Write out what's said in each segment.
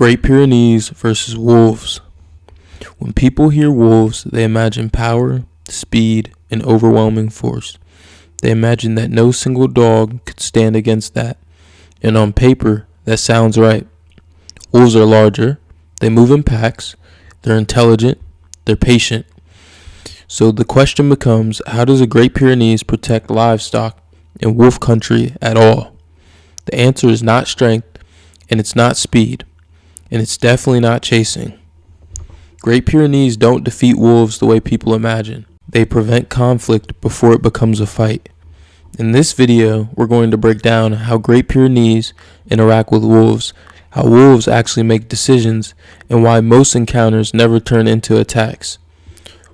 Great Pyrenees versus wolves. When people hear wolves, they imagine power, speed, and overwhelming force. They imagine that no single dog could stand against that. And on paper, that sounds right. Wolves are larger, they move in packs, they're intelligent, they're patient. So the question becomes, how does a Great Pyrenees protect livestock in wolf country at all? The answer is not strength, and it's not speed, and it's definitely not chasing. Great Pyrenees don't defeat wolves the way people imagine. They prevent conflict before it becomes a fight. In this video, we're going to break down how Great Pyrenees interact with wolves, how wolves actually make decisions, and why most encounters never turn into attacks.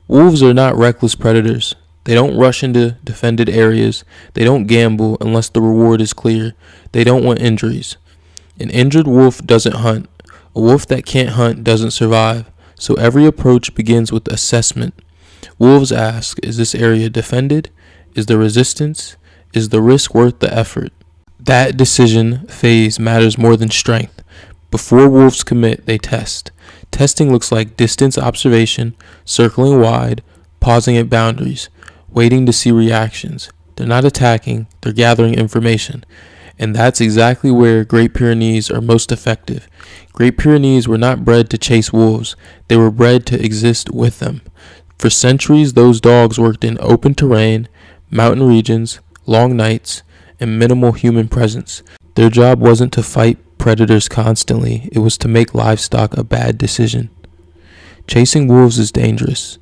Wolves are not reckless predators. They don't rush into defended areas. They don't gamble unless the reward is clear. They don't want injuries. An injured wolf doesn't hunt. A wolf that can't hunt doesn't survive. So every approach begins with assessment. Wolves ask, is this area defended? Is there resistance? Is the risk worth the effort? That decision phase matters more than strength. Before wolves commit, they test. Testing looks like distance observation, circling wide, pausing at boundaries, waiting to see reactions. They're not attacking, they're gathering information. And that's exactly where Great Pyrenees are most effective. Great Pyrenees were not bred to chase wolves. They were bred to exist with them. For centuries, those dogs worked in open terrain, mountain regions, long nights, and minimal human presence. Their job wasn't to fight predators constantly. It was to make livestock a bad decision. Chasing wolves is dangerous.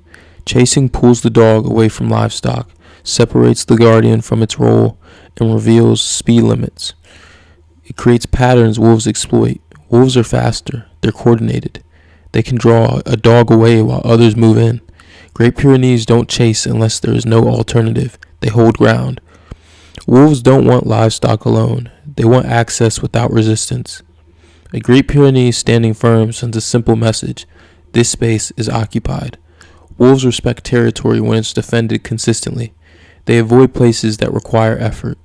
Chasing pulls the dog away from livestock, separates the guardian from its role, and reveals speed limits. It creates patterns wolves exploit. Wolves are faster. They're coordinated. They can draw a dog away while others move in. Great Pyrenees don't chase unless there is no alternative. They hold ground. Wolves don't want livestock alone. They want access without resistance. A Great Pyrenees standing firm sends a simple message. This space is occupied. Wolves respect territory when it's defended consistently. They avoid places that require effort.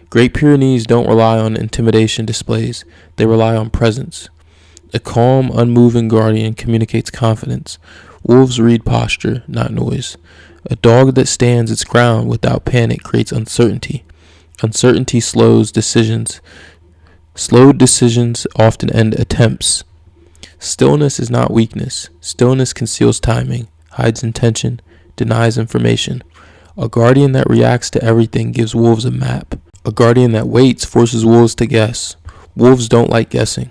Great Pyrenees don't rely on intimidation displays. They rely on presence. A calm, unmoving guardian communicates confidence. Wolves read posture, not noise. A dog that stands its ground without panic creates uncertainty. Uncertainty slows decisions. Slowed decisions often end attempts. Stillness is not weakness. Stillness conceals timing, hides intention, denies information. A guardian that reacts to everything gives wolves a map. A guardian that waits forces wolves to guess. Wolves don't like guessing.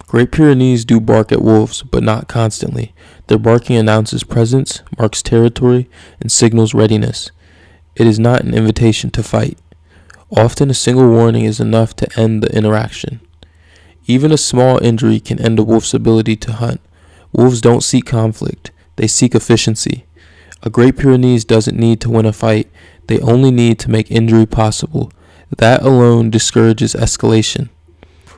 Great Pyrenees do bark at wolves, but not constantly. Their barking announces presence, marks territory, and signals readiness. It is not an invitation to fight. Often a single warning is enough to end the interaction. Even a small injury can end a wolf's ability to hunt. Wolves don't seek conflict. They seek efficiency. A Great Pyrenees doesn't need to win a fight. They only need to make injury possible. That alone discourages escalation.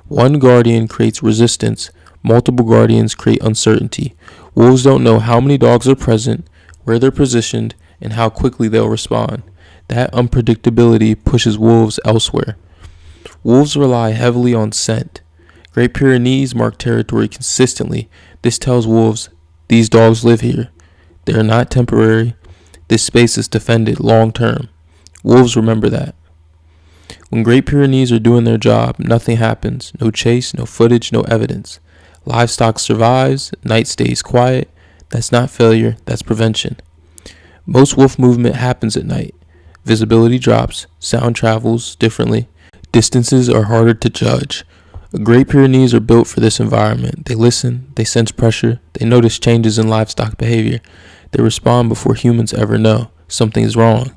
One guardian creates resistance. Multiple guardians create uncertainty. Wolves don't know how many dogs are present, where they're positioned, and how quickly they'll respond. That unpredictability pushes wolves elsewhere. Wolves rely heavily on scent. Great Pyrenees mark territory consistently. This tells wolves, these dogs live here. They are not temporary. This space is defended long term. Wolves remember that. When Great Pyrenees are doing their job, nothing happens. No chase, no footage, no evidence. Livestock survives. Night stays quiet. That's not failure. That's prevention. Most wolf movement happens at night. Visibility drops. Sound travels differently. Distances are harder to judge. Great Pyrenees are built for this environment. They listen. They sense pressure. They notice changes in livestock behavior. They respond before humans ever know something is wrong.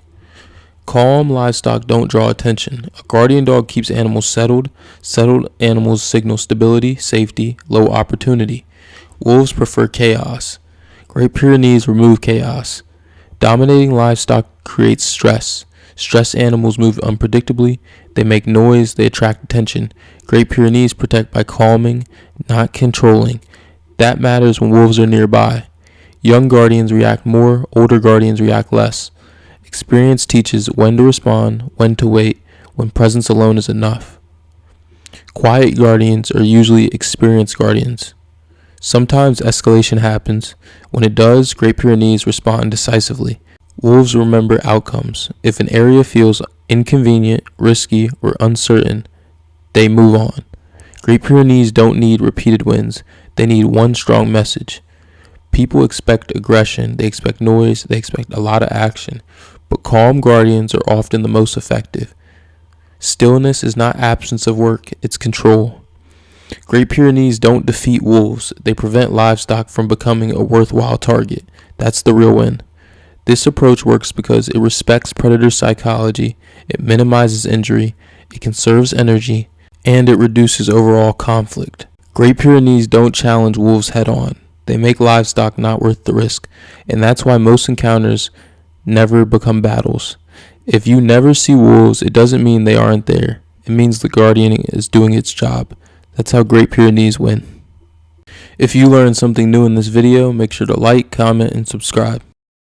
Calm livestock don't draw attention. A guardian dog keeps animals settled. Settled animals signal stability, safety, low opportunity. Wolves prefer chaos. Great Pyrenees remove chaos. Dominating livestock creates stress. Stressed animals move unpredictably. They make noise. They attract attention. Great Pyrenees protect by calming, not controlling. That matters when wolves are nearby. Young guardians react more. Older guardians react less. Experience teaches when to respond, when to wait, when presence alone is enough. Quiet guardians are usually experienced guardians. Sometimes escalation happens. When it does, Great Pyrenees respond decisively. Wolves remember outcomes. If an area feels inconvenient, risky, or uncertain, they move on. Great Pyrenees don't need repeated wins. They need one strong message. People expect aggression, they expect noise, they expect a lot of action, but calm guardians are often the most effective. Stillness is not absence of work, it's control. Great Pyrenees don't defeat wolves, they prevent livestock from becoming a worthwhile target. That's the real win. This approach works because it respects predator psychology, it minimizes injury, it conserves energy, and it reduces overall conflict. Great Pyrenees don't challenge wolves head on. They make livestock not worth the risk, and that's why most encounters never become battles. If you never see wolves, it doesn't mean they aren't there. It means the guardian is doing its job. That's how Great Pyrenees win. If you learned something new in this video, make sure to like, comment, and subscribe.